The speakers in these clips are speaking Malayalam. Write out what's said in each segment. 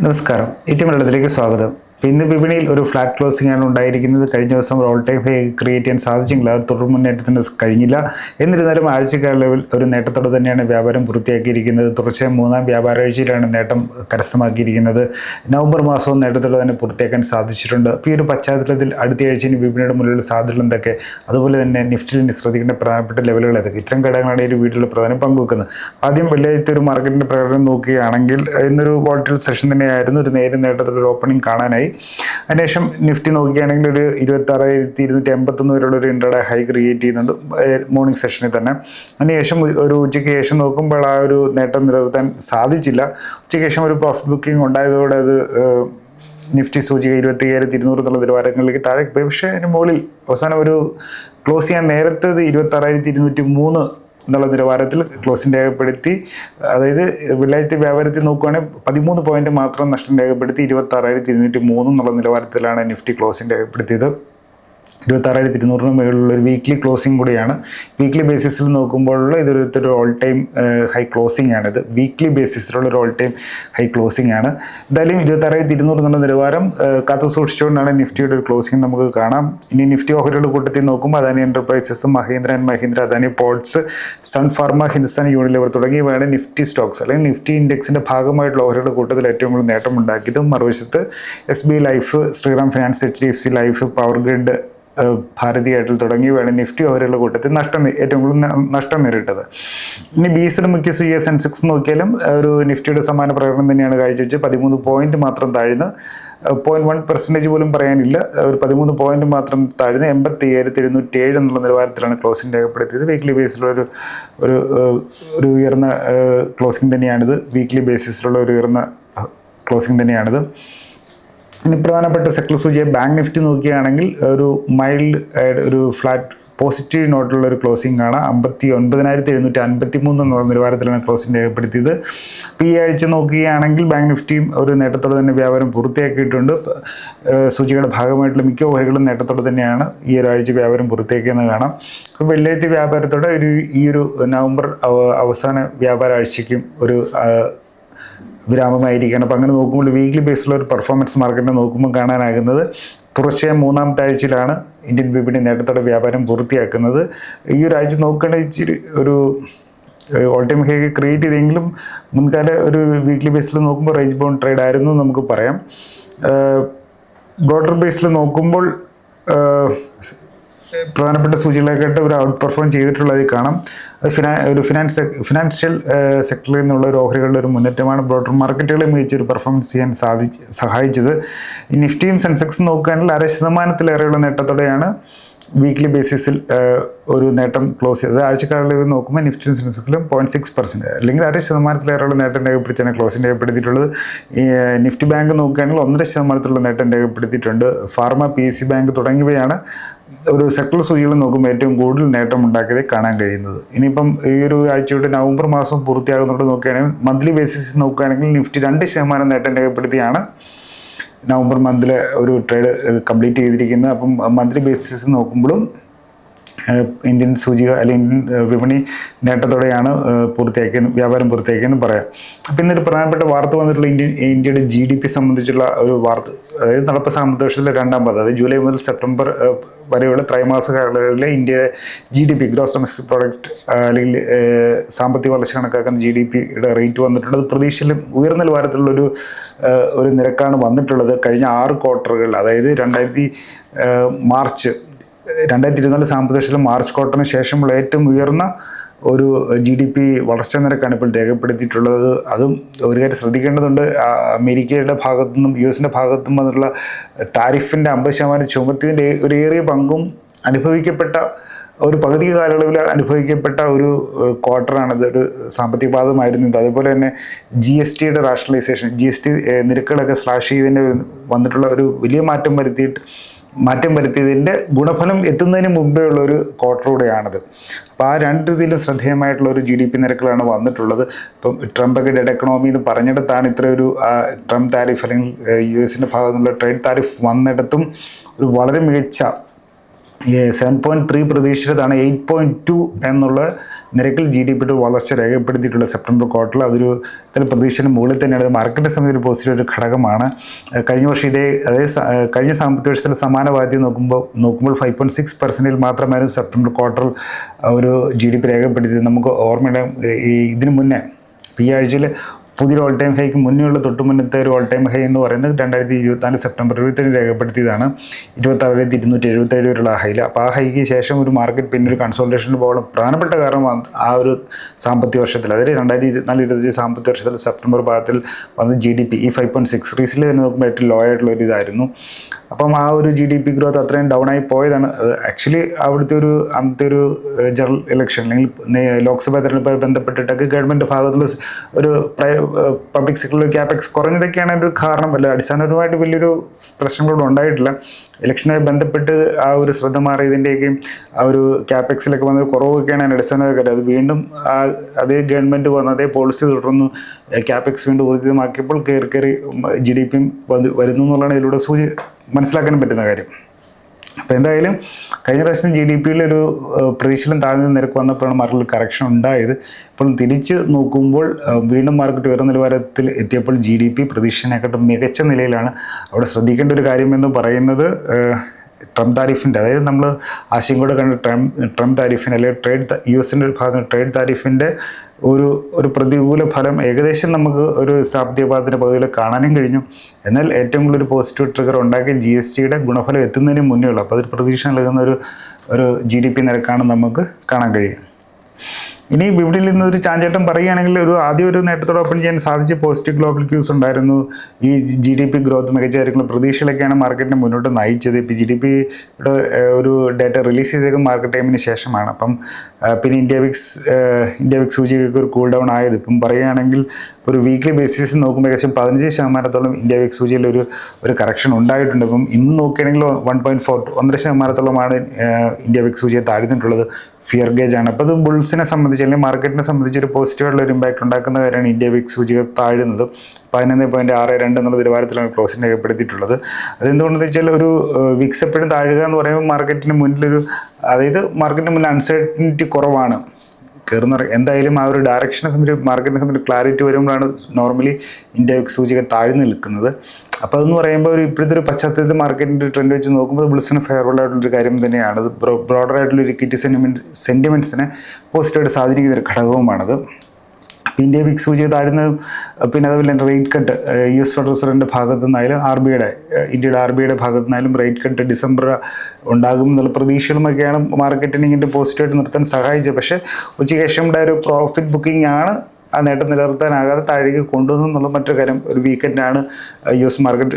നമസ്കാരം. ഏറ്റവും വെള്ളത്തിലേക്ക് സ്വാഗതം. ഇന്ന് വിപണിയിൽ ഒരു ഫ്ലാറ്റ് ക്ലോസിംഗ് ആണ് ഉണ്ടായിരിക്കുന്നത്. കഴിഞ്ഞ ദിവസം ഓൾ ടൈം ഹൈ ക്രിയേറ്റ് ചെയ്യാൻ സാധിച്ചെങ്കിൽ അത് തുടർ മുന്നേറ്റത്തിന് കഴിഞ്ഞില്ല. എന്നിരുന്നാലും ആഴ്ചക്കാലവിൽ ഒരു നേട്ടത്തോടെ തന്നെയാണ് വ്യാപാരം പൂർത്തിയാക്കിയിരിക്കുന്നത്. തുടർച്ചയായ മൂന്നാം വ്യാപാരാഴ്ചയിലാണ് നേട്ടം കരസ്ഥമാക്കിയിരിക്കുന്നത്. നവംബർ മാസവും നേട്ടത്തോടെ തന്നെ പൂർത്തിയാക്കാൻ സാധിച്ചിട്ടുണ്ട്. അപ്പോൾ ഈ ഒരു പശ്ചാത്തലത്തിൽ അടുത്ത ആഴ്ചയിൽ വിപണിയുടെ മുന്നിലുള്ള സാധ്യതകൾ എന്തൊക്കെ, അതുപോലെ തന്നെ നിഫ്റ്റിയിൽ ശ്രദ്ധിക്കേണ്ട പ്രധാനപ്പെട്ട ലെവലുകൾ ഏതൊക്കെ, ഇത്തരം ഘടകങ്ങളാണ് ഈ ഒരു വീഡിയോയിൽ പ്രധാനം പങ്കുവെക്കുന്നത്. ആദ്യം വെള്ളിയാഴ്ച ഒരു മാർക്കറ്റിൻ്റെ പ്രകടനം നോക്കുകയാണെങ്കിൽ ഇന്നൊരു വോളറ്റൈൽ സെഷൻ തന്നെയായിരുന്നു. ഒരു നേരിയ നേട്ടത്തിലൊരു ഓപ്പണിംഗ് കാണാനായി. അതിനുശേഷം നിഫ്റ്റി നോക്കുകയാണെങ്കിൽ ഒരു 26,281 വരെയുള്ള ഒരു ഇൻട്രാഡേ ഹൈ ക്രിയേറ്റ് ചെയ്യുന്നുണ്ട് മോർണിംഗ് സെഷനിൽ തന്നെ. അതിനുശേഷം ഒരു ഉച്ചയ്ക്ക് ശേഷം നോക്കുമ്പോൾ ആ ഒരു നേട്ടം നിലനിർത്താൻ സാധിച്ചില്ല. ഉച്ചയ്ക്ക് ശേഷം ഒരു പ്രോഫിറ്റ് ബുക്കിംഗ് ഉണ്ടായതോടെ അത് നിഫ്റ്റി സൂചിക 25,200 എന്നുള്ള നിലവാരങ്ങളിലേക്ക് താഴേക്ക് പോയി. പക്ഷേ അതിന് മുകളിൽ അവസാനം ഒരു ക്ലോസ് ചെയ്യാൻ നേരത്തത് 26,203 എന്നുള്ള നിലവാരത്തിൽ ക്ലോസിംഗ് രേഖപ്പെടുത്തി. അതായത് വെള്ളിയാഴ്ച വ്യാപാരത്തിൽ നോക്കുകയാണെങ്കിൽ 13 പോയിന്റ് മാത്രം നഷ്ടം രേഖപ്പെടുത്തി 26,203 എന്നുള്ള നിലവാരത്തിലാണ് നിഫ്റ്റി ക്ലോസിംഗ് രേഖപ്പെടുത്തിയത്. 26,200 മുകളിലുള്ള ഒരു വീക്ക്ലി ക്ലോസിംഗ് കൂടിയാണ്. വീക്ക്ലി ബേസിസിൽ നോക്കുമ്പോഴുള്ള ഇതൊരു ഓൾ ടൈം ഹൈ ക്ലോസിംഗ് ആണ്. ഇത് വീക്ക്ലി ബേസിസിലുള്ള ഒരു ഓൾ ടൈം ഹൈ ക്ലോസിംഗ് ആണ്. എന്തായാലും 26,200 എന്നുള്ള നിലവാരം കാത്തു സൂക്ഷിച്ചുകൊണ്ടാണ് നിഫ്റ്റിയുടെ ഒരു ക്ലോസിംഗ് നമുക്ക് കാണാം. ഇനി നിഫ്റ്റി ഓഹരികളുടെ കൂട്ടത്തിൽ നോക്കുമ്പോൾ Adani Enterprises, Mahindra and Mahindra, Adani Ports, Sun Pharma, Hindustan Unilever തുടങ്ങിയവയാണ് നിഫ്റ്റി സ്റ്റോക്സ് അല്ലെങ്കിൽ നിഫ്റ്റി ഇൻഡെക്സിന്റെ ഭാഗമായിട്ടുള്ള ഓഹരികളുടെ കൂട്ടത്തിൽ ഏറ്റവും കൂടുതൽ നേട്ടമുണ്ടാക്കിയത്. മറുവശത്ത് SBI Life, Shriram Finance, HDFC Life, Power Grid, Bharti Airtel തുടങ്ങിയവയാണ് നിഫ്റ്റി ഓഹരികളുടെ കൂട്ടത്തിൽ ഏറ്റവും കൂടുതൽ നഷ്ടം നേരിട്ടത്. ഇനി BSEയുടെ മുഖ്യ സൂചിക സെൻസെക്സ് നോക്കിയാലും ഒരു നിഫ്റ്റിയുടെ സമാന പ്രകടനം തന്നെയാണ് കാഴ്ചവെച്ച് 13 പോയിന്റ് മാത്രം താഴ്ന്ന് 0.1% പോലും പറയാനില്ല. ഒരു 13 പോയിന്റ് മാത്രം താഴ്ന്ന് 87,707 എന്നുള്ള നിലവാരത്തിലാണ് ക്ലോസിംഗ് രേഖപ്പെടുത്തിയത്. വീക്ക്ലി ബേസിലുള്ള ഒരു ഉയർന്ന ക്ലോസിംഗ് തന്നെയാണിത്. വീക്ക്ലി ബേസിസിലുള്ള ഒരു ഉയർന്ന ക്ലോസിംഗ് തന്നെയാണിത്. ഇനി പ്രധാനപ്പെട്ട സെക്ടർ സൂചിയെ ബാങ്ക് നിഫ്റ്റി നോക്കുകയാണെങ്കിൽ ഒരു മൈൽഡ് ഒരു ഫ്ലാറ്റ് പോസിറ്റീവ് നോട്ടുള്ള ഒരു ക്ലോസിംഗ് ആണ്. 59,753 എന്നുള്ള നിലവാരത്തിലാണ് ക്ലോസിംഗ് രേഖപ്പെടുത്തിയത്. ഈ ആഴ്ച നോക്കുകയാണെങ്കിൽ ബാങ്ക് നിഫ്റ്റിയും ഒരു നേട്ടത്തോടെ തന്നെ വ്യാപാരം പൂർത്തിയാക്കിയിട്ടുണ്ട്. സൂചികയുടെ ഭാഗമായിട്ടുള്ള മിക്ക ഓഹരികളും നേട്ടത്തോടെ തന്നെയാണ് ഈ ഒരാഴ്ച വ്യാപാരം പൂർത്തിയാക്കിയെന്ന് കാണാം. അപ്പോൾ വെള്ളിയാഴ്ച വ്യാപാരത്തോടെ ഈ ഒരു നവംബർ അവസാന വ്യാപാര ആഴ്ചയ്ക്കും ഒരു വിരാമമായിരിക്കുകയാണ്. അപ്പോൾ അങ്ങനെ നോക്കുമ്പോൾ വീക്ക്ലി ബേസിലുള്ള ഒരു പെർഫോമൻസ് മാർക്കറ്റിനെ നോക്കുമ്പോൾ കാണാനാകുന്നത് തുടർച്ചയായ മൂന്നാമത്തെ ആഴ്ചയിലാണ് ഇന്ത്യൻ വിപണി നേട്ടത്തോടെ വ്യാപാരം പൂർത്തിയാക്കുന്നത്. ഈ ഒരു ആഴ്ച നോക്കുകയാണെങ്കിൽ ഇച്ചിരി ഒരു ഓൾ ടൈം ഹൈ ക്രിയേറ്റ് ചെയ്തെങ്കിലും മുൻകാല ഒരു വീക്ക്ലി ബേസിൽ നോക്കുമ്പോൾ റേഞ്ച് ബൗണ്ട് ട്രേഡ് ആയിരുന്നു നമുക്ക് പറയാം. ബ്രോഡർ ബേസിൽ നോക്കുമ്പോൾ പ്രധാനപ്പെട്ട സൂചികളായിട്ട് ഒരു ഔട്ട് പെർഫോം ചെയ്തിട്ടുള്ളത് കാണാം. അത് ഫിനാൻഷ്യൽ സെക്ടറിൽ നിന്നുള്ള ഒരു ഓഹരികളുടെ ഒരു മുന്നേറ്റമാണ് ബ്രോഡർ മാർക്കറ്റുകളെ മികച്ചൊരു പെർഫോമൻസ് ചെയ്യാൻ സഹായിച്ചത്. ഈ നിഫ്റ്റിയും സെൻസെക്സും നോക്കുകയാണെങ്കിൽ 0.5%-ലേറെയുള്ള നേട്ടത്തോടെയാണ് വീക്ക്ലി ബേസിസിൽ ഒരു നേട്ടം ക്ലോസ് ചെയ്തത്. ആഴ്ചക്കാലം നോക്കുമ്പോൾ നിഫ്റ്റിയും സെൻസെക്സിലും 0.6% അല്ലെങ്കിൽ 0.5%-ലേറെയുള്ള നേട്ടം രേഖപ്പെടുത്തിയാണ് ക്ലോസിംഗ് രേഖപ്പെടുത്തിയിട്ടുള്ളത്. ഈ നിഫ്റ്റി ബാങ്ക് നോക്കുകയാണെങ്കിൽ 1.5%-ലുള്ള നേട്ടം രേഖപ്പെടുത്തിയിട്ടുണ്ട്. ഫാർമ, PSU ബാങ്ക് തുടങ്ങിയവയാണ് ഒരു സെക്ടർ സൂചികൾ നോക്കുമ്പോൾ ഏറ്റവും കൂടുതൽ നേട്ടം ഉണ്ടാക്കിയത് കാണാൻ കഴിയുന്നത്. ഇനിയിപ്പം ഈ ഒരു ആഴ്ചയുടെ നവംബർ മാസം പൂർത്തിയാകുന്നതോട് നോക്കുകയാണെങ്കിൽ മന്ത്ലി ബേസിസ് നോക്കുകയാണെങ്കിൽ നിഫ്റ്റി 2% നേട്ടം രേഖപ്പെടുത്തിയാണ് നവംബർ മന്തിലെ ഒരു ട്രേഡ് കംപ്ലീറ്റ് ചെയ്തിരിക്കുന്നത്. അപ്പം മന്ത്ലി ബേസിസ് നോക്കുമ്പോഴും ഇന്ത്യൻ സൂചിക അല്ലെങ്കിൽ ഇന്ത്യൻ വിപണി നേട്ടത്തോടെയാണ് വ്യാപാരം പൂർത്തിയാക്കിയെന്ന് പറയാം. അപ്പം ഇന്നൊരു പ്രധാനപ്പെട്ട വാർത്ത വന്നിട്ടുള്ള ഇന്ത്യയുടെ GDP സംബന്ധിച്ചുള്ള ഒരു വാർത്ത, അതായത് നടപ്പ് സാമ്പത്തിക വർഷത്തിലെ 2ാം പാദം, അതായത് ജൂലൈ മുതൽ സെപ്റ്റംബർ വരെയുള്ള ത്രൈമാസ കാലയളവിലെ ഇന്ത്യയുടെ GDP ഗ്രോസ് ഡൊമസ്റ്റിക് പ്രോഡക്റ്റ് അല്ലെങ്കിൽ സാമ്പത്തിക വളർച്ച കണക്കാക്കുന്ന GDPയുടെ റേറ്റ് വന്നിട്ടുള്ളത് പ്രതീക്ഷയിലും ഉയർന്ന നിലവാരത്തിലുള്ളൊരു നിരക്കാണ് വന്നിട്ടുള്ളത്. കഴിഞ്ഞ 6 ക്വാർട്ടറുകൾ, അതായത് 2024 സാമ്പത്തിക വർഷത്തിലെ മാർച്ച് ക്വാർട്ടറിന് ശേഷമുള്ള ഏറ്റവും ഉയർന്ന ഒരു GDP വളർച്ചാ നിരക്കാണ് ഇപ്പോൾ രേഖപ്പെടുത്തിയിട്ടുള്ളത്. അതും ഒരു കാര്യം ശ്രദ്ധിക്കേണ്ടതുണ്ട്. അമേരിക്കയുടെ ഭാഗത്തുനിന്നും US-ൻ്റെ ഭാഗത്തുനിന്നും വന്നിട്ടുള്ള താരിഫിൻ്റെ 50% ചുമത്തിയതിൻ്റെ ഒരു ഏറിയ പങ്കും ഒരു പകുതി കാലയളവിൽ അനുഭവിക്കപ്പെട്ട ഒരു ക്വാർട്ടറാണിത്, ഒരു സാമ്പത്തിക പാദമായിരുന്നത്. അതുപോലെ തന്നെ GSTയുടെ റാഷണലൈസേഷൻ, GST നിരക്കുകളൊക്കെ സ്ലാഷ് ചെയ്തതിൻ്റെ വന്നിട്ടുള്ള ഒരു വലിയ മാറ്റം വരുത്തിയതിൻ്റെ ഗുണഫലം എത്തുന്നതിന് മുമ്പേ ഉള്ള ഒരു ക്വാർട്ടറൂടെയാണിത്. അപ്പോൾ ആ രണ്ട് രീതിയിലും ശ്രദ്ധേയമായിട്ടുള്ള ഒരു GDP നിരക്കുകളാണ് വന്നിട്ടുള്ളത്. ഇപ്പം ട്രംപൊക്കെ ഡെഡ് എക്കണോമി എന്ന് പറഞ്ഞിടത്താണ് ഇത്രയൊരു ട്രംപ് താരിഫ് അല്ലെങ്കിൽ US-ൻ്റെ ഭാഗത്തുനിന്നുള്ള ട്രേഡ് താരിഫ് വന്നിടത്തും ഒരു വളരെ മികച്ച 7.3 പ്രതീക്ഷിച്ചതാണ് 8.2 എന്നുള്ള നിരക്കിൽ GDP വളർച്ച രേഖപ്പെടുത്തിയിട്ടുള്ള സെപ്റ്റംബർ ക്വാർട്ടറിൽ. അതൊരു പ്രതീക്ഷയുടെ മുകളിൽ തന്നെയാണ്. മാർക്കറ്റിനെ സംബന്ധിച്ച് ഒരു പോസിറ്റീവ് ഒരു ഘടകമാണ്. കഴിഞ്ഞ വർഷം കഴിഞ്ഞ സാമ്പത്തിക വർഷത്തിൽ സമാന വാദ്യം നോക്കുമ്പോൾ 5.6% മാത്രമായിരുന്നു സെപ്റ്റംബർ ക്വാർട്ടറിൽ ഒരു GDP രേഖപ്പെടുത്തിയത്. നമുക്ക് ഓർമ്മയുടെ ഇതിനു മുന്നേ ഈ ആഴ്ചയിൽ പുതിയൊരു ഓൾ ടൈം ഹൈക്ക് മുന്നേയുള്ള തൊട്ട് മുന്നത്തെ ഒരു ഓൾ ടൈം ഹൈ എന്ന് പറയുന്നത് 2024 സെപ്റ്റംബർ 27 രേഖപ്പെടുത്തിയതാണ്. 26,277 വരെയുള്ള ഹൈയിൽ. അപ്പോൾ ആ ഹൈക്ക് ശേഷം ഒരു മാർക്കറ്റ് പിന്നെ ഒരു കൺസോൾട്ടേഷനിൽ പോകണം. പ്രധാനപ്പെട്ട കാരണം ആ ഒരു സാമ്പത്തിക വർഷത്തിൽ, അതായത് 2024-25 സാമ്പത്തിക വർഷത്തിൽ സെപ്റ്റംബർ ഭാഗത്തിൽ വന്ന GDP ഈ 5.6 റീസെൻ്റ് തന്നെ നോക്കുമ്പോൾ ഏറ്റവും ലോ ആയിട്ടുള്ള ഒരു ഇതായിരുന്നു. അപ്പം ആ ഒരു GDP ഗ്രോത്ത് അത്രയും ഡൗൺ ആയി പോയതാണ്. ആക്ച്വലി അന്നത്തെ ഒരു ജനറൽ ഇലക്ഷൻ അല്ലെങ്കിൽ ലോക്സഭാ തെരഞ്ഞെടുപ്പുമായി ബന്ധപ്പെട്ടിട്ടൊക്കെ ഗവൺമെൻറ് ഭാഗത്തുള്ള ഒരു പബ്ലിക് സെക്ടറിൽ ക്യാപെക്സ് കുറഞ്ഞതൊക്കെയാണ് ഒരു കാരണം. അല്ല, അടിസ്ഥാനപരമായിട്ട് വലിയൊരു പ്രശ്നങ്ങളൊന്നും ഉണ്ടായിട്ടില്ല. ഇലക്ഷനുമായി ബന്ധപ്പെട്ട് ആ ഒരു ശ്രദ്ധ മാറിയതിൻ്റെയൊക്കെയും ആ ഒരു ക്യാപെക്സിലൊക്കെ വന്നത് കുറവൊക്കെയാണ് അടിസ്ഥാന കാര്യം. അത് വീണ്ടും അതേ ഗവൺമെൻറ് വന്ന് അതേ പോളിസി തുടർന്നു ക്യാപെക്സ് വീണ്ടും ഊർജിതമാക്കിയപ്പോൾ കയറി GDP വരുന്നു എന്നുള്ളതാണ് ഇതിലൂടെ മനസ്സിലാക്കാൻ പറ്റുന്ന കാര്യം. അപ്പോൾ എന്തായാലും കഴിഞ്ഞ പ്രാവശ്യം GDP-യിൽ ഒരു പ്രതീക്ഷയിലും താഴ്ന്ന നിരക്ക് വന്നപ്പോഴാണ് മാർക്കറ്റിൽ കറക്ഷൻ ഉണ്ടായത്. ഇപ്പോൾ തിരിച്ച് നോക്കുമ്പോൾ വീണ്ടും മാർക്കറ്റ് ഉയർന്ന നിലവാരത്തിൽ എത്തിയപ്പോൾ GDP പ്രതീക്ഷേനെക്കാട്ടും മികച്ച നിലയിലാണ്. അവിടെ ശ്രദ്ധിക്കേണ്ട ഒരു കാര്യം എന്ന് പറയുന്നത് ട്രംപ് താരിഫിൻ്റെ, അതായത് നമ്മൾ ആശയം കൂടെ കണ്ട ട്രംപ് താരിഫിന് അല്ലെങ്കിൽ US-ൻ്റെ ഒരു ഭാഗത്ത് ട്രേഡ് താരിഫിൻ്റെ ഒരു പ്രതികൂല ഫലം ഏകദേശം നമുക്ക് ഒരു സാമ്പത്തിക പാദത്തിൻ്റെ പകുതിയിൽ കാണാനും കഴിഞ്ഞു. എന്നാൽ ഏറ്റവും കൂടുതൽ ഒരു പോസിറ്റീവ് ട്രിഗർ ഉണ്ടാക്കിയ GST-യുടെ ഗുണഫലം എത്തുന്നതിന് മുന്നേ ഉള്ളൂ. അപ്പോൾ അതൊരു പ്രതീക്ഷ നൽകുന്ന ഒരു GDP നിരക്കാണ് നമുക്ക് കാണാൻ കഴിയും. ഇനി വിപണിയിൽ നിന്നൊരു ചാഞ്ചാട്ടം പറയുകയാണെങ്കിൽ ആദ്യം ഒരു നേട്ടത്തോടെ ഓപ്പൺ ചെയ്യാൻ സാധിച്ച പോസിറ്റീവ് ഗ്ലോബൽ ക്യൂസ് ഉണ്ടായിരുന്നു. ഈ GDP ഗ്രോത്ത് മികച്ചായിരിക്കുന്ന പ്രതീക്ഷകളൊക്കെയാണ് മാർക്കറ്റിനെ മുന്നോട്ട് നയിച്ചത്. ഇപ്പോൾ GDP-യുടെ ഒരു ഡേറ്റ റിലീസ് ചെയ്തേക്കും മാർക്കറ്റ് ടൈമിന് ശേഷമാണ്. അപ്പം പിന്നെ ഇന്ത്യ വിക്സ് സൂചികയ്ക്ക് ഒരു കൂൾ ഡൗൺ ആയത്. ഇപ്പം പറയുകയാണെങ്കിൽ ഒരു വീക്ക്ലി ബേസിസ് നോക്കുമ്പോൾ ഏകദേശം 15% ഇന്ത്യ വിക്സ് സൂചിയിൽ ഒരു കറക്ഷൻ ഉണ്ടായിട്ടുണ്ട്. അപ്പം ഇന്ന് നോക്കുകയാണെങ്കിൽ 1.4 ഇന്ത്യ വിക്സ് സൂചിയെ താഴ്ന്നിട്ടുള്ളത്. ഫിയർ ഗേജ് ആണ്. അപ്പോൾ അത് ബുൾസിനെ സംബന്ധിച്ച് അല്ലെങ്കിൽ മാർക്കറ്റിനെ സംബന്ധിച്ച് ഒരു പോസിറ്റീവായിട്ടുള്ള ഒരു ഇമ്പാക്റ്റ് ഉണ്ടാക്കുന്ന കാര്യമാണ് ഇന്ത്യ വിക്സ് സൂചിക താഴുന്നത്. 11.62 എന്നുള്ള നിലവാരത്തിലാണ് ക്ലോസിംഗ് രേഖപ്പെടുത്തിയിട്ടുള്ളത്. അതെന്തുകൊണ്ടെന്ന് വെച്ചാൽ ഒരു വിക്സ് എപ്പോഴും താഴുക എന്ന് പറയുമ്പോൾ മാർക്കറ്റിന് മുന്നിൽ അൺസർട്ടനിറ്റി കുറവാണ്. എന്തായാലും ആ ഒരു ഡയറക്ഷനെ സംബന്ധിച്ച് മാർക്കറ്റിനെ സംബന്ധിച്ച് ക്ലാരിറ്റി വരുമ്പോഴാണ് നോർമലി ഇന്ത്യ വിക്സ് സൂചിക താഴ്ന്നു നിൽക്കുന്നത്. അപ്പോൾ അതെന്ന് പറയുമ്പോൾ ഇപ്പോഴത്തെ ഒരു പശ്ചാത്തലത്തിൽ മാർക്കറ്റിൻ്റെ ട്രെൻഡ് വെച്ച് നോക്കുമ്പോൾ ബുൾസിന് ഫേവറബിൾ ആയിട്ടുള്ളൊരു കാര്യം തന്നെയാണ്. അത് ബ്രോഡറായിട്ടുള്ള ഇക്വിറ്റി സെൻറ്റിമെൻറ്റ്സിനെ പോസിറ്റീവായിട്ട് സ്വാധീനിക്കുന്ന ഒരു ഘടകവുമാണത്. ഇന്ത്യ വിക്സ് സൂചിക താഴ്ന്ന് പിന്നെ അതുപോലെ തന്നെ റേറ്റ് കട്ട് US ഫെഡറൽ റിസർവിൻ്റെ ഭാഗത്തു നിന്നായാലും ഇന്ത്യയുടെ RBIയുടെ ഭാഗത്തു നിന്നായാലും റേറ്റ് കട്ട് ഡിസംബർ ഉണ്ടാകും എന്നുള്ള പ്രതീക്ഷകളുമൊക്കെയാണ് മാർക്കറ്റിനെ ഇങ്ങനെ പോസിറ്റീവായിട്ട് നിർത്താൻ സഹായിച്ചത്. പക്ഷേ ഉച്ചയ്ക്ക് ശേഷം ഉണ്ടായ ഒരു പ്രോഫിറ്റ് ബുക്കിംഗ് ആണ് ആ നേട്ടം നിലനിർത്താനാകാതെ താഴേക്ക് കൊണ്ടുവന്നു എന്നുള്ള മറ്റൊരു കാര്യം. ഒരു വീക്കെൻഡാണ് US മാർക്കറ്റ്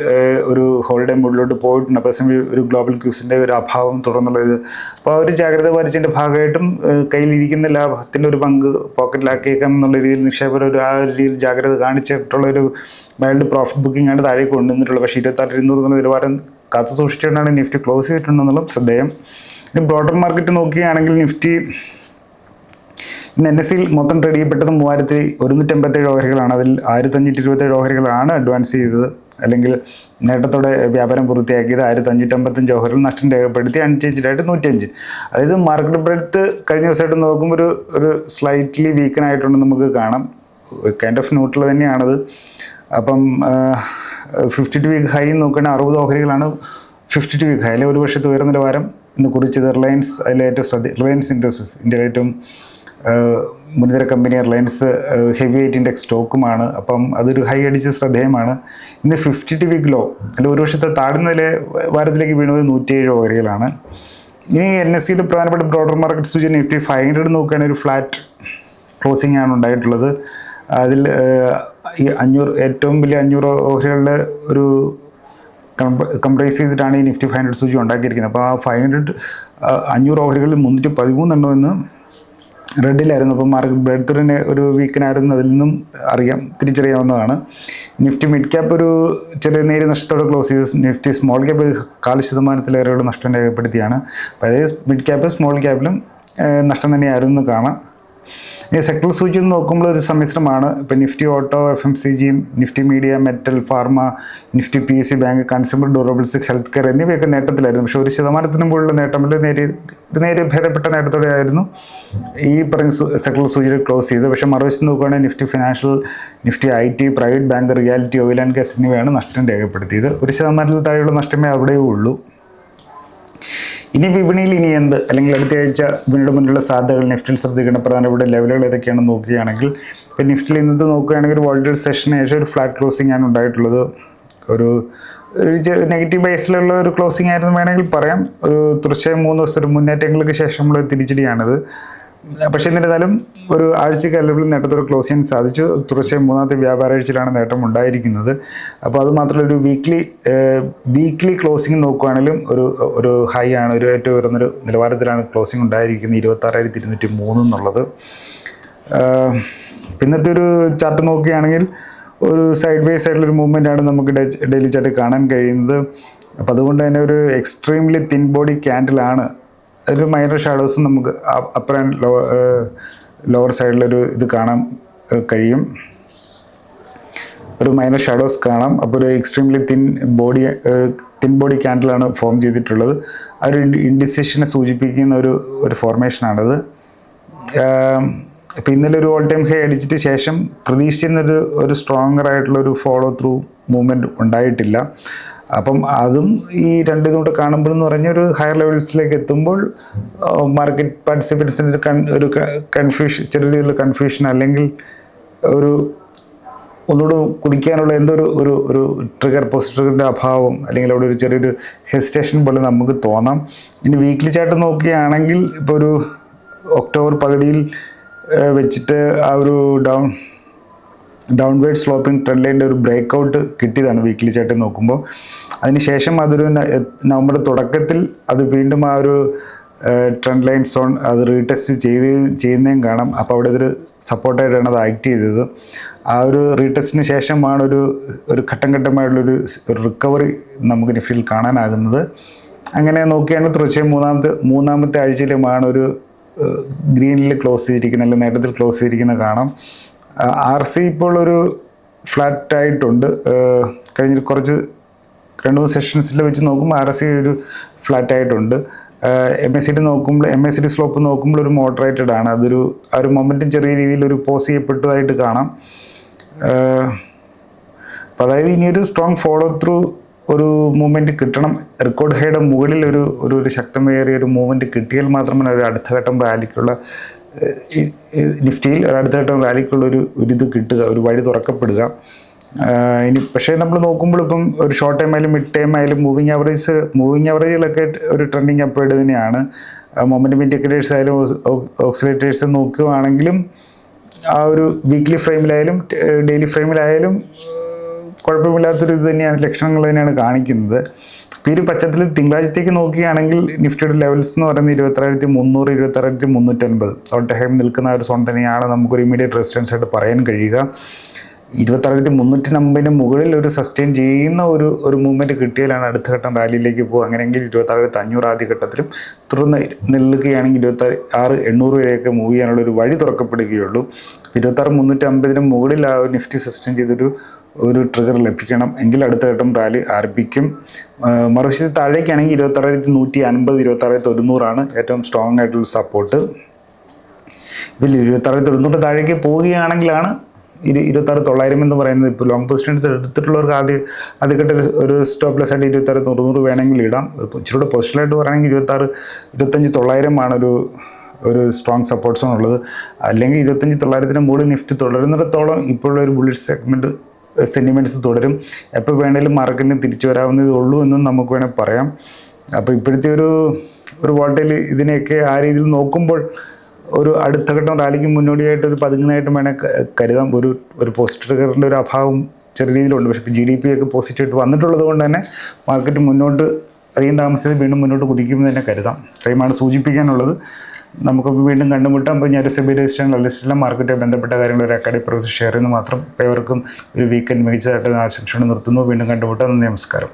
ഒരു ഹോളിഡേ മൂഡിലോട്ട് പോയിട്ടുണ്ട്. അപ്പോൾ ഒരു ഗ്ലോബൽ ക്യൂസിൻ്റെ ഒരു അഭാവം തുടർന്നുള്ളത്. അപ്പോൾ ഒരു ജാഗ്രത പാലിച്ചതിൻ്റെ ഭാഗമായിട്ടും കയ്യിലിരിക്കുന്ന ലാഭത്തിൻ്റെ ഒരു പങ്ക് പോക്കറ്റിലാക്കിയേക്കാം എന്നുള്ള രീതിയിൽ നിക്ഷേപകർ ആ ഒരു രീതിയിൽ ജാഗ്രത കാണിച്ചിട്ടുള്ളൊരു വൈൽഡ് പ്രോഫിറ്റ് ബുക്കിംഗ് ആണ് താഴേക്ക് കൊണ്ടുവന്നിട്ടുള്ളത്. പക്ഷേ 26,200 എന്നുള്ള നിലവാരം കാത്തു സൂക്ഷിച്ചുകൊണ്ടാണ് നിഫ്റ്റി ക്ലോസ് ചെയ്തിട്ടുണ്ടെന്നുള്ളത് ശ്രദ്ധേയം. ഇനി ബ്രോഡർ മാർക്കറ്റ് നോക്കുകയാണെങ്കിൽ നിഫ്റ്റി ഇന്ന് NSE-യിൽ മൊത്തം ട്രേഡ് ചെയ്യപ്പെട്ടത് 3,187 ഓഹരികളാണ്. അതിൽ 1,527 ഓഹരികളാണ് അഡ്വാൻസ് ചെയ്തത് അല്ലെങ്കിൽ നേട്ടത്തോടെ വ്യാപാരം പൂർത്തിയാക്കിയത്. 1,555 ഓഹരികൾ നഷ്ടം രേഖപ്പെടുത്തി അൺചേഞ്ച്ഡായിട്ട് 105. അതായത് മാർക്കറ്റ് ബ്രെഡ്ത്ത് കഴിഞ്ഞ ദിവസമായിട്ട് നോക്കുമ്പോൾ ഒരു സ്ലൈറ്റ്ലി വീക്കനായിട്ടുണ്ടെന്ന് നമുക്ക് കാണാം. കൈൻഡ് ഓഫ് ന്യൂട്രൽ തന്നെയാണത്. അപ്പം 52 വീക്ക് ഹൈ നോക്കുകയാണെങ്കിൽ 60 ഓഹരികളാണ് 52 വീക്ക് ഹൈ. അല്ലെങ്കിൽ ഒരു വർഷത്തെ ഉയർന്ന നിലവാരം ഇന്ന് കുറിച്ചത് റിലയൻസ്. റിലയൻസ് ഇൻഡസ്ട്രീസ് ഇന്ത്യയിലെ ഏറ്റവും മുൻനിര company Reliance heavy weight index സ്റ്റോക്കുമാണ്. അപ്പം അതൊരു ഹൈ അടിച്ച് ശ്രദ്ധേയമാണ്. ഇന്ന് 52 വീക്ക് ലോ അല്ലെങ്കിൽ ഒരു വർഷത്തെ താഴ്ന്ന വാരത്തിലേക്ക് വീണത് 107 ഓഹരികളാണ്. ഇനി NSE-യുടെ പ്രധാനപ്പെട്ട ബ്രോഡർ മാർക്കറ്റ് സൂചി നിഫ്റ്റി 500 നോക്കുകയാണെങ്കിൽ ഒരു ഫ്ലാറ്റ് ക്ലോസിംഗ് ആണ് ഉണ്ടായിട്ടുള്ളത്. അതിൽ ഈ 500 ഏറ്റവും വലിയ 500 ഓഹരികളുടെ ഒരു കംപ്രൈസ് ചെയ്തിട്ടാണ് ഈ നിഫ്റ്റി 500 സൂചി ഉണ്ടാക്കിയിരിക്കുന്നത്. അപ്പോൾ ആ 500 ഓഹരികളിൽ 313 എന്ന് റെഡിലായിരുന്നു. അപ്പോൾ മാർക്കറ്റ് ബ്രെഡ്ത്തിനെ ഒരു വീക്കിനായിരുന്നു. അതിൽ നിന്നും തിരിച്ചറിയാവുന്നതാണ്. നിഫ്റ്റി മിഡ് ക്യാപ്പ് ഒരു ചെറിയ നേരിയ നഷ്ടത്തോടെ ക്ലോസ് ചെയ്ത് നിഫ്റ്റി സ്മോൾ ക്യാപ്പ് 4% നഷ്ടം രേഖപ്പെടുത്തിയാണ്. അപ്പോൾ അതായത് മിഡ് ക്യാപ്പ് സ്മോൾ ക്യാപ്പിലും നഷ്ടം തന്നെയായിരുന്നു കാണാം. ഈ സെക്ടറൽ സൂചി നോക്കുമ്പോൾ ഒരു സമ്മിശ്രമാണ്. ഇപ്പം Nifty auto, FMCG, Nifty media, metal, pharma, Nifty PSU bank, consumer durables, health care എന്നിവയൊക്കെ നേട്ടത്തിലായിരുന്നു. പക്ഷേ 1% മുകളിലുള്ള നേട്ടം നേരിയ ഭേദപ്പെട്ട നേട്ടത്തോടെ ആയിരുന്നു ഈ പറഞ്ഞ സെക്ടറൽ സൂചിയിൽ ക്ലോസ് ചെയ്തത്. പക്ഷേ മറുവശത്ത് നോക്കുകയാണെങ്കിൽ Nifty financial, Nifty IT, private bank, reality, oil and gas എന്നിവയാണ് നഷ്ടം രേഖപ്പെടുത്തിയത്. 1% താഴെയുള്ള നഷ്ടമേ അവിടെയേ ഉള്ളൂ. ഇനി വിപണിയിൽ ഇനി എന്ത്, അല്ലെങ്കിൽ അടുത്ത ആഴ്ച വിപണിയുടെ മുന്നിലുള്ള സാധ്യതകൾ നിഫ്റ്റിയിൽ ശ്രദ്ധിക്കേണ്ട പ്രധാനപ്പെട്ട ലെവലുകൾ ഏതൊക്കെയാണെന്ന് നോക്കുകയാണെങ്കിൽ, ഇപ്പം നിഫ്റ്റിയിൽ ഇന്നത്തെ നോക്കുകയാണെങ്കിൽ വോൾട്ടേൽ സെഷന് ശേഷം ഒരു ഫ്ലാറ്റ് ക്ലോസിംഗ് ആണ് ഉണ്ടായിട്ടുള്ളത്. ഒരു നെഗറ്റീവ് ബേസിലുള്ള ഒരു ക്ലോസിംഗ് ആയിരുന്നു വേണമെങ്കിൽ പറയാം. ഒരു തീർച്ചയായും 3 ദിവസത്തെ മുന്നേറ്റങ്ങൾക്ക് ശേഷമുള്ള തിരിച്ചടിയാണിത്. പക്ഷേ എന്നിരുന്നാലും ഒരു ആഴ്ചക്കാലങ്ങളിൽ നേട്ടത്തോടെ ക്ലോസ് ചെയ്യാൻ സാധിച്ചു. തീർച്ചയായും 3ാമത്തെ വ്യാപാരാഴ്ചയിലാണ് നേട്ടം ഉണ്ടായിരിക്കുന്നത്. അപ്പോൾ അത് മാത്രമല്ല ഒരു വീക്ക്ലി ക്ലോസിംഗ് നോക്കുകയാണെങ്കിലും ഒരു ഹൈ ആണ്, ഒരു ഏറ്റവും ഉയർന്നൊരു നിലവാരത്തിലാണ് ക്ലോസിംഗ് ഉണ്ടായിരിക്കുന്നത്, 26,203 എന്നുള്ളത്. ഇന്നത്തെ ഒരു ചാർട്ട് നോക്കുകയാണെങ്കിൽ ഒരു സൈഡ് വൈസ് ആയിട്ടുള്ളൊരു മൂവ്മെൻ്റ് ആണ് നമുക്ക് ഡെയിലി ചാർട്ട് കാണാൻ കഴിയുന്നത്. അപ്പോൾ അതുകൊണ്ട് തന്നെ ഒരു എക്സ്ട്രീംലി തിൻ ബോഡി ക്യാൻഡിലാണ്. ഒരു മൈനർ ഷാഡോസ് നമുക്ക് അപ്പർ ആൻഡ് ലോവർ സൈഡിലൊരു ഇത് കാണാൻ കഴിയും, ഒരു മൈനർ ഷാഡോസ് കാണാം. അപ്പോൾ ഒരു എക്സ്ട്രീംലി തിൻ ബോഡി ക്യാൻഡിലാണ് ഫോം ചെയ്തിട്ടുള്ളത്. ആ ഒരു ഇൻഡിസിഷനെ സൂചിപ്പിക്കുന്ന ഒരു ഫോർമേഷനാണത്. ഇപ്പോൾ ഇന്നലെ ഒരു ഓൾ ടൈം ഹൈ അടിച്ചിട്ട് ശേഷം പ്രതീക്ഷിച്ചിരുന്നൊരു ഒരു സ്ട്രോങ്ങർ ആയിട്ടുള്ളൊരു ഫോളോ ത്രൂ മൂവ്മെൻറ്റ് ഉണ്ടായിട്ടില്ല. അപ്പം അതും ഈ രണ്ടും കൂടെ കാണുമ്പോൾ എന്ന് പറഞ്ഞൊരു ഹയർ ലെവൽസിലേക്ക് എത്തുമ്പോൾ മാർക്കറ്റ് പാർട്ടിസിപ്പൻസിൻ്റെ ഒരു കൺഫ്യൂഷൻ, ചെറിയ രീതിയിലുള്ള കൺഫ്യൂഷൻ, അല്ലെങ്കിൽ ഒരു ഒന്നുകൂടെ കുതിക്കാനുള്ള എന്തോ ഒരു ട്രിഗർ, പോസിറ്ററിൻ്റെ അഭാവം, അല്ലെങ്കിൽ അവിടെ ഒരു ചെറിയൊരു ഹെസിറ്റേഷൻ പോലെ നമുക്ക് തോന്നാം. ഇനി വീക്ക്ലി ചാർട്ട് നോക്കുകയാണെങ്കിൽ ഇപ്പോൾ ഒരു ഒക്ടോബർ പകുതിയിൽ വെച്ചിട്ട് ആ ഒരു ഡൗൺവേർഡ് സ്ലോപ്പിംഗ് ട്രെൻഡ് ലൈൻ്റെ ഒരു ബ്രേക്ക് ഔട്ട് കിട്ടിയതാണ് വീക്ക്ലി ചാർട്ട് നോക്കുമ്പോൾ. അതിനുശേഷം അതൊരു നവംബർ തുടക്കത്തിൽ അത് വീണ്ടും ആ ഒരു ട്രെൻഡ് ലൈൻ സോൺ അത് റീടെസ്റ്റ് ചെയ്യുന്നതും കാണാം. അപ്പോൾ അവിടെ ഇതൊരു സപ്പോർട്ടായിട്ടാണ് അത് ആക്ട് ചെയ്തത്. ആ ഒരു റീടെസ്റ്റിന് ശേഷമാണ് ഒരു ഘട്ടം ഘട്ടമായിട്ടുള്ളൊരു റിക്കവറി നമുക്ക് നിഫ്റ്റിയിൽ കാണാനാകുന്നത്. അങ്ങനെ നോക്കുകയാണെങ്കിൽ തീർച്ചയായും മൂന്നാമത്തെ ആഴ്ചയിലുമാണ് ഒരു ഗ്രീനിൽ ക്ലോസ് ചെയ്തിരിക്കുന്ന, അല്ലെങ്കിൽ നേട്ടത്തിൽ ക്ലോസ് ചെയ്തിരിക്കുന്നത് കാണാം. RC ഇപ്പോൾ ഒരു ഫ്ലാറ്റ് ആയിട്ടുണ്ട്. കഴിഞ്ഞ കുറച്ച് 2-3 സെഷൻസിൽ വെച്ച് നോക്കുമ്പോൾ RC ഒരു ഫ്ലാറ്റ് ആയിട്ടുണ്ട്. MACD നോക്കുമ്പോൾ MACD സ്ലോപ്പ് നോക്കുമ്പോൾ ഒരു മോഡറേറ്റഡ് ആണ്. ആ ഒരു മൊമെൻറ്റും ചെറിയ രീതിയിൽ ഒരു പോസ് ചെയ്യപ്പെട്ടതായിട്ട് കാണാം. അപ്പോൾ അതായത് ഇനിയൊരു സ്ട്രോങ് ഫോളോ ത്രൂ ഒരു മൂവ്മെൻറ്റ് കിട്ടണം. റെക്കോർഡ് ഹൈയുടെ മുകളിൽ ഒരു ശക്തമേറിയ ഒരു മൂവ്മെൻറ്റ് കിട്ടിയാൽ മാത്രമേ ഒരു അടുത്ത ഘട്ടം റാലിക്കുള്ള നിഫ്റ്റിയിൽ അടുത്ത ഘട്ടം റാലിക്കുള്ള ഒരു ഇത് കിട്ടുക, ഒരു വഴി തുറക്കപ്പെടുക. ഇനി പക്ഷേ നമ്മൾ നോക്കുമ്പോൾ ഇപ്പം ഒരു ഷോർട്ട് ടൈം ആയാലും മിഡ് ടൈം ആയാലും മൂവിങ് ആവറേജുകളൊക്കെ ഒരു ട്രെൻഡിങ് അപ്വേഡ് തന്നെയാണ്. മൊമെൻറ്റം ഇൻഡിക്കേറ്റേഴ്സ് ആയാലും ഓക്സിലേറ്റേഴ്സ് നോക്കുകയാണെങ്കിലും ആ ഒരു വീക്ക്ലി ഫ്രെയിമിലായാലും ഡെയിലി ഫ്രെയിമിലായാലും കുഴപ്പമില്ലാത്തൊരു ഇത് തന്നെയാണ്, ലക്ഷണങ്ങൾ തന്നെയാണ് കാണിക്കുന്നത്. ഇപ്പോൾ ഈ ഒരു പശ്ചാത്തലത്തിൽ തിങ്കളാഴ്ചത്തേക്ക് നോക്കുകയാണെങ്കിൽ നിഫ്റ്റിയുടെ ലെവൽസ് എന്ന് പറയുന്നത് 26,300, 26,350 ഓൾ ടൈം നിൽക്കുന്ന ഒരു സോൺ തന്നെയാണ് നമുക്കൊരു ഇമീഡിയറ്റ് റെസിസ്റ്റൻസ് ആയിട്ട് പറയാൻ കഴിയുക. 26,350 മുകളിൽ ഒരു സസ്റ്റെയിൻ ചെയ്യുന്ന ഒരു മൂവ്മെൻറ്റ് കിട്ടിയാലാണ് അടുത്ത ഘട്ടം റാലിയിലേക്ക് പോകുക. അങ്ങനെയെങ്കിൽ 26,500 ആദ്യ ഘട്ടത്തിലും തുടർന്ന് നിൽക്കുകയാണെങ്കിൽ 26,800 വരെയൊക്കെ മൂവ് ചെയ്യാനുള്ള ഒരു വഴി തുറക്കപ്പെടുകയുള്ളൂ. 26,350 മുകളിൽ ആ ഒരു നിഫ്റ്റി സസ്റ്റെയിൻ ചെയ്തൊരു ട്രിഗർ ലഭിക്കണം എങ്കിൽ അടുത്ത ഘട്ടം റാലി ആരംഭിക്കും. മറുവശത്ത് താഴേക്കാണെങ്കിൽ 26,150, 26,100 ഏറ്റവും സ്ട്രോങ് ആയിട്ടുള്ള സപ്പോർട്ട്. ഇതിൽ 26,100 താഴേക്ക് പോവുകയാണെങ്കിലാണ് 26,900 എന്ന് പറയുന്നത്. ഇപ്പോൾ ലോങ് പൊസിഷൻസ് എടുത്തിട്ടുള്ളവർക്ക് ആദ്യഘട്ട ഒരു സ്റ്റോപ്പ് ലെസ് ആയിട്ട് 26,900 വേണമെങ്കിൽ ഇടാം. ഇച്ചിരി പൊസിഷനായിട്ട് പറയുകയാണെങ്കിൽ 25,900 ഒരു സ്ട്രോങ് സപ്പോർട്ട് സോൺ ഉള്ളത്. അല്ലെങ്കിൽ 25,900 മുകളിൽ നിഫ്റ്റി തുടരുന്നിടത്തോളം ഇപ്പോഴുള്ള ഒരു ബുള്ളിഷ് സെൻറ്റിമെൻറ്റ്സ് തുടരും. എപ്പോൾ വേണമെങ്കിലും മാർക്കറ്റിന് തിരിച്ചു വരാവുന്നതേ ഉള്ളൂ എന്നും നമുക്ക് വേണമെങ്കിൽ പറയാം. അപ്പോൾ ഇപ്പോഴത്തെ ഒരു വോൾട്ടേജ് ഇതിനെയൊക്കെ ആ രീതിയിൽ നോക്കുമ്പോൾ ഒരു അടുത്ത ഘട്ടം റാലിക്ക് മുന്നോടിയായിട്ട് ഒരു പതുങ്ങുന്നതായിട്ട് വേണമെങ്കിൽ കരുതാം. ഒരു പോസിറ്റീവ് ഒരു അഭാവം ചെറിയ രീതിയിലുണ്ട്. പക്ഷേ ഇപ്പോൾ GDP ഒക്കെ പോസിറ്റീവായിട്ട് വന്നിട്ടുള്ളത് കൊണ്ട് തന്നെ മാർക്കറ്റ് മുന്നോട്ട് അധികം താമസിച്ച് വീണ്ടും മുന്നോട്ട് കുതിക്കുമെന്ന് തന്നെ കരുതാം. ടൈമാണ് സൂചിപ്പിക്കാനുള്ളത്. നമുക്കപ്പോൾ വീണ്ടും കണ്ടുമുട്ടാം. അപ്പോൾ ഞാൻ സെബി രജിസ്ട്രേഷൻ ലിസ്റ്റിലും മാർക്കറ്റുമായി ബന്ധപ്പെട്ട കാര്യങ്ങൾ ഒരു അക്കാഡമിക് പ്രൊഫസർ ഷെയർ ചെയ്യുന്നു മാത്രം. ഏവർക്കും ഒരു വീക്കെൻഡ് മികച്ചതായിട്ട് ആശംസയോടെ നിർത്തുന്നു. വീണ്ടും കണ്ടുമുട്ടാം. നന്ദി, നമസ്കാരം.